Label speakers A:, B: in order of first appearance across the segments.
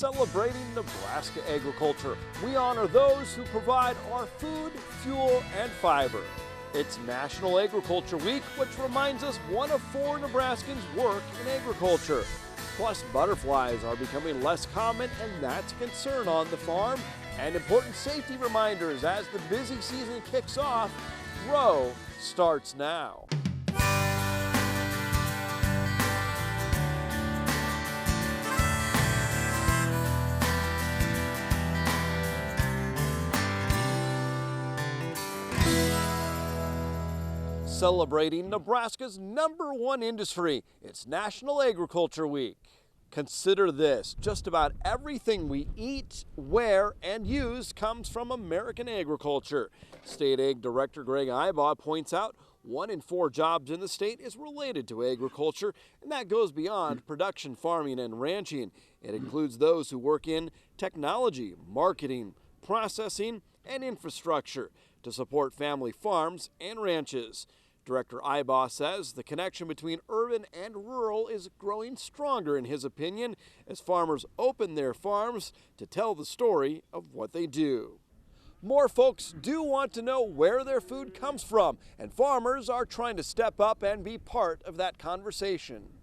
A: celebrating Nebraska agriculture. We honor those who provide our food, fuel, and fiber. It's National Agriculture Week, which reminds us 1 of 4 Nebraskans work in agriculture. Plus, butterflies are becoming less common, and that's a concern on the farm. And important safety reminders as the busy season kicks off. Row starts now. Celebrating Nebraska's #1 industry, it's National Agriculture Week. Consider this, just about everything we eat, wear, and use comes from American agriculture. State Ag Director Greg Ibaugh points out 1 in 4 jobs in the state is related to agriculture, and that goes beyond production farming and ranching. It includes those who work in technology, marketing, processing, and infrastructure to support family farms and ranches. Director Ibaugh says the connection between urban and rural is growing stronger in his opinion as farmers open their farms to tell the story of what they do. More folks do want to know where their food comes from, and farmers are trying to step up and be part of that conversation.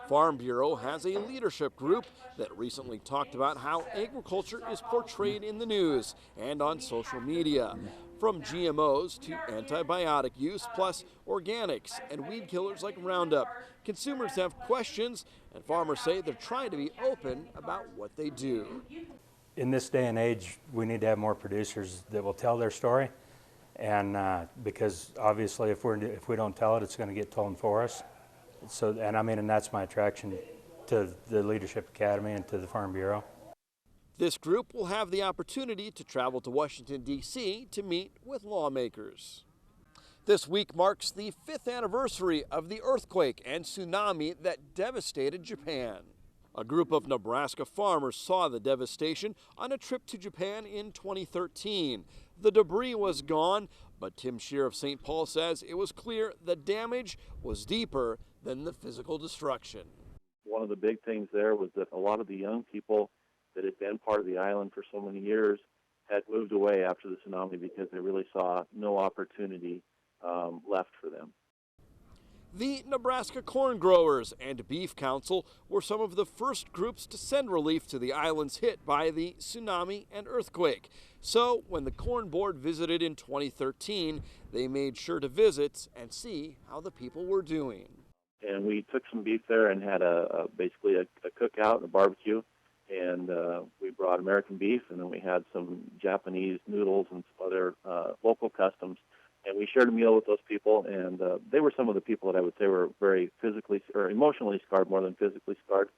A: Farm Bureau has a leadership group that recently talked about how agriculture is portrayed in the news and on social media. From GMOs to antibiotic use, plus organics and weed killers like Roundup. Consumers have questions, and farmers say they're trying to be open about what they do.
B: In this day and age, we need to have more producers that will tell their story, and because obviously if we don't tell it, it's going to get told for us. So, and that's my attraction to the Leadership Academy and to the Farm Bureau.
A: This group will have the opportunity to travel to Washington, D.C. to meet with lawmakers. This week marks the 5th anniversary of the earthquake and tsunami that devastated Japan. A group of Nebraska farmers saw the devastation on a trip to Japan in 2013. The debris was gone, but Tim Shear of St. Paul says it was clear the damage was deeper than the physical destruction.
C: One of the big things there was that a lot of the young people that had been part of the island for so many years had moved away after the tsunami because they really saw no opportunity left for them.
A: The Nebraska Corn Growers and Beef Council were some of the first groups to send relief to the islands hit by the tsunami and earthquake. So when the Corn Board visited in 2013, they made sure to visit and see how the people were doing.
C: And we took some beef there and had basically a cookout and a barbecue. And we brought American beef, and then we had some Japanese noodles and some other local customs. And we shared a meal with those people, and they were some of the people that I would say were very physically or emotionally scarred more than physically scarred.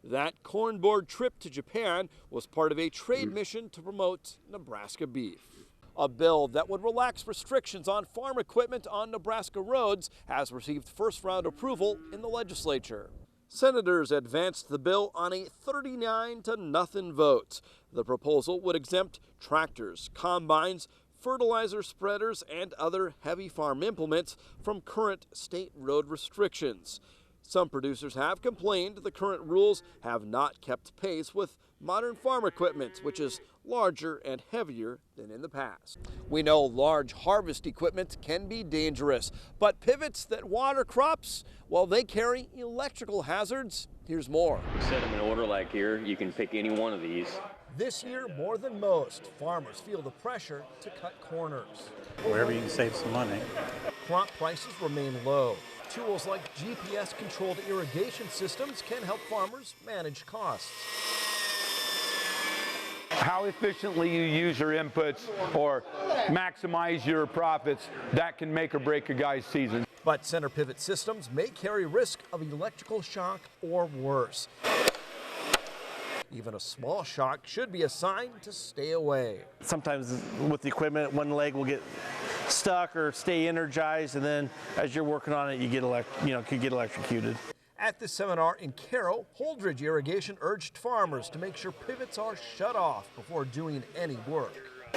A: That Corn Board trip to Japan was part of a trade mission to promote Nebraska beef. A bill that would relax restrictions on farm equipment on Nebraska roads has received first-round approval in the legislature. Senators advanced the bill on a 39-0 vote. The proposal would exempt tractors, combines, fertilizer spreaders, and other heavy farm implements from current state road restrictions. Some producers have complained the current rules have not kept pace with modern farm equipment, which is larger and heavier than in the past. We know large harvest equipment can be dangerous, but pivots that water crops, well, they carry electrical hazards. Here's more.
D: Set them in order like here. You can pick any one of these.
A: This year, more than most, farmers feel the pressure to cut corners.
B: Wherever you can save some money.
A: Crop prices remain low. Tools like GPS-controlled irrigation systems can help farmers manage costs.
E: How efficiently you use your inputs or maximize your profits, that can make or break a guy's season.
A: But center pivot systems may carry risk of electrical shock or worse. Even a small shock should be a sign to stay away.
F: Sometimes with the equipment, one leg will get stuck or stay energized, and then as you're working on it, you could get electrocuted.
A: At this seminar in Caro, Holdridge Irrigation urged farmers to make sure pivots are shut off before doing any work.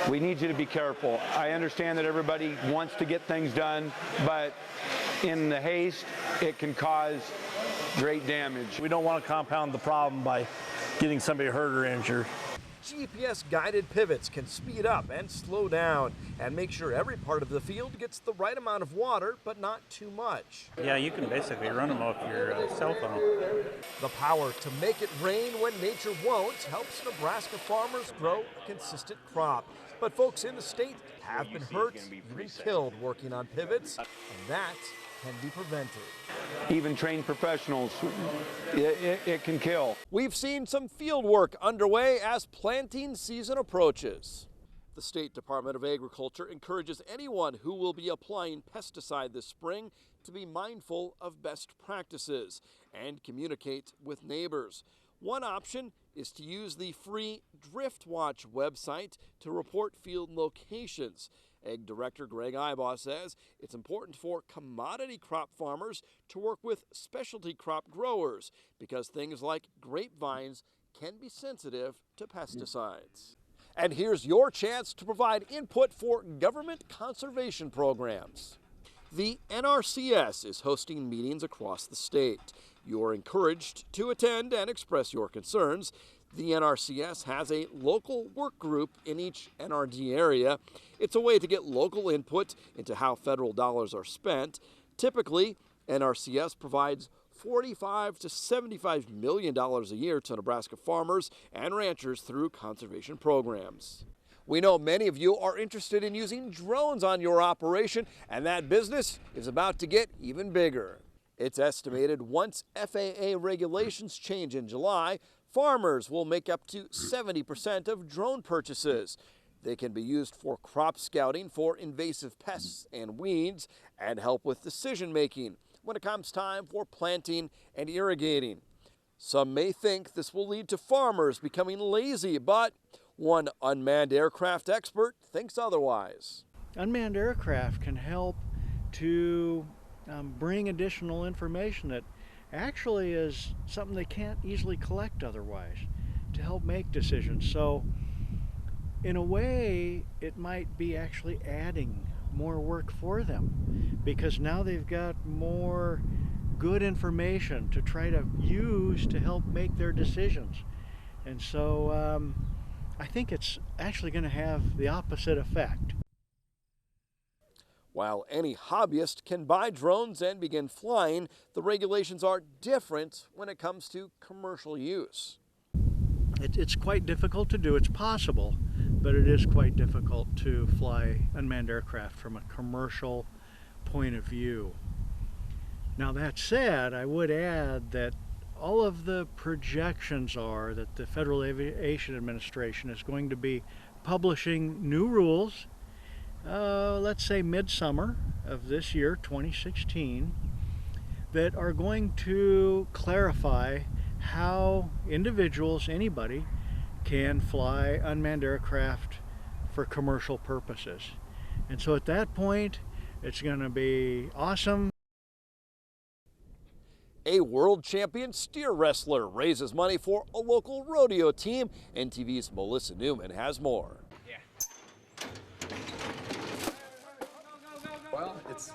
E: We need you to be careful. I understand that everybody wants to get things done, but in the haste, it can cause great damage.
F: We don't want to compound the problem by getting somebody hurt or injured.
A: GPS-guided pivots can speed up and slow down and make sure every part of the field gets the right amount of water, but not too much.
G: Yeah, you can basically run them off your cell phone.
A: The power to make it rain when nature won't helps Nebraska farmers grow a consistent crop. But folks in the state have been hurt, even killed working on pivots, and that can be prevented.
E: Even trained professionals, it can kill.
A: We've seen some field work underway as planting season approaches. The State Department of Agriculture encourages anyone who will be applying pesticide this spring to be mindful of best practices and communicate with neighbors. One option is to use the free DriftWatch website to report field locations. Ag Director Greg Ibaugh says it's important for commodity crop farmers to work with specialty crop growers because things like grapevines can be sensitive to pesticides. And here's your chance to provide input for government conservation programs. The NRCS is hosting meetings across the state. You're encouraged to attend and express your concerns. The NRCS has a local work group in each NRD area. It's a way to get local input into how federal dollars are spent. Typically, NRCS provides $45 to $75 million a year to Nebraska farmers and ranchers through conservation programs. We know many of you are interested in using drones on your operation, and that business is about to get even bigger. It's estimated once FAA regulations change in July, farmers will make up to 70% of drone purchases. They can be used for crop scouting for invasive pests and weeds and help with decision making when it comes time for planting and irrigating. Some may think this will lead to farmers becoming lazy, but one unmanned aircraft expert thinks otherwise.
H: Unmanned aircraft can help to bring additional information that actually is something they can't easily collect otherwise to help make decisions. So in a way, it might be actually adding more work for them because now they've got more good information to try to use to help make their decisions. And so I think it's actually going to have the opposite effect.
A: While any hobbyist can buy drones and begin flying, the regulations are different when it comes to commercial use.
H: It's quite difficult to do. It's possible, but it is quite difficult to fly unmanned aircraft from a commercial point of view. Now that said, I would add that all of the projections are that the Federal Aviation Administration is going to be publishing new rules, let's say midsummer of this year, 2016, that are going to clarify how individuals, anybody, can fly unmanned aircraft for commercial purposes. And so at that point, it's going to be awesome.
A: A world champion steer wrestler raises money for a local rodeo team. NTV's Melissa Newman has more.
I: Well, it's,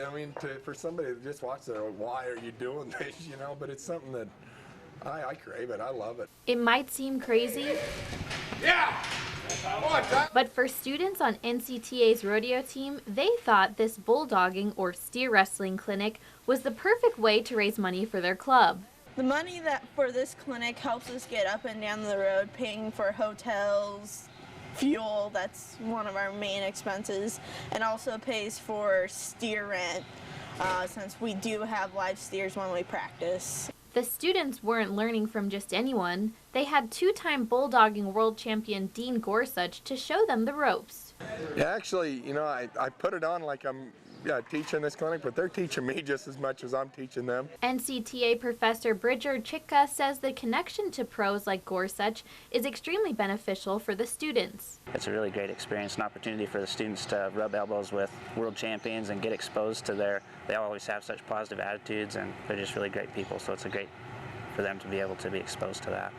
I: I mean, for somebody to just watch that, why are you doing this, you know, but it's something that I crave it. I love it.
J: It might seem crazy. Yeah! But for students on NCTA's rodeo team, they thought this bulldogging or steer wrestling clinic was the perfect way to raise money for their club.
K: The money that for this clinic helps us get up and down the road, paying for hotels, fuel, that's one of our main expenses, and also pays for steer rent since we do have live steers when we practice.
J: The students weren't learning from just anyone. They had two-time bulldogging world champion Dean Gorsuch to show them the ropes.
I: Yeah, actually, you know, I put it on like I'm teaching this clinic, but they're teaching me just as much as I'm teaching them.
J: NCTA professor Bridger Chitka says the connection to pros like Gorsuch is extremely beneficial for the students.
L: It's a really great experience, an opportunity for the students to rub elbows with world champions and get exposed to they always have such positive attitudes and they're just really great people, so it's great for them to be able to be exposed to that.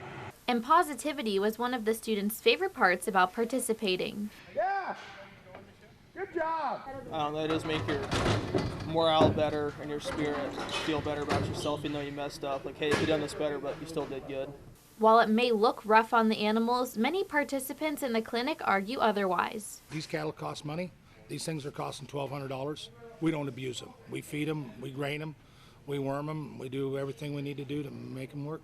J: And positivity was one of the students' favorite parts about participating.
I: Yeah! Good job!
M: That does make your morale better and your spirit feel better about yourself, even though you messed up. Like, hey, you could have done this better, but you still did good.
J: While it may look rough on the animals, many participants in the clinic argue otherwise.
N: These cattle cost money. These things are costing $1,200. We don't abuse them. We feed them, we grain them, we worm them, we do everything we need to do to make them work.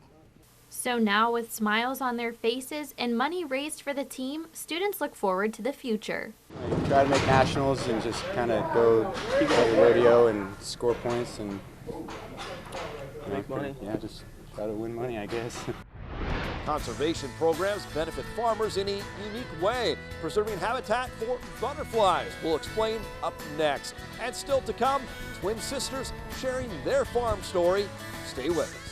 J: So now, with smiles on their faces and money raised for the team, students look forward to the future.
O: I try to make nationals and just kind of go to the rodeo and score points and
D: Make money.
O: Yeah, just try to win money, I guess.
A: Conservation programs benefit farmers in a unique way. Preserving habitat for butterflies. We'll explain up next. And still to come, twin sisters sharing their farm story. Stay with us.